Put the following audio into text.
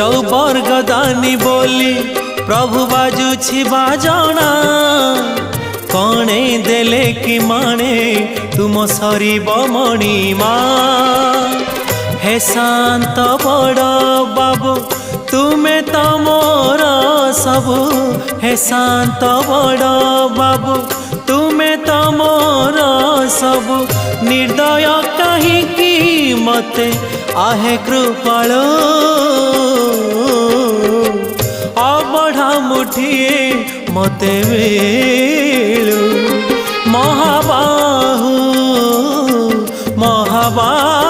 चौबर्गदानी बोली प्रभु बाजुछि बाजना कणे देले कि माने तुम सरीब मणिमा हे शांत बड़ बाबू तुम्हें तो मोर सबु हे शांत बड़ बाबू तुम्हें तो मोर सबु निर्दय कहीं मते आहे कृपाल अबढ़ा मुठिए मते मिलू महाबाहु महाबाहु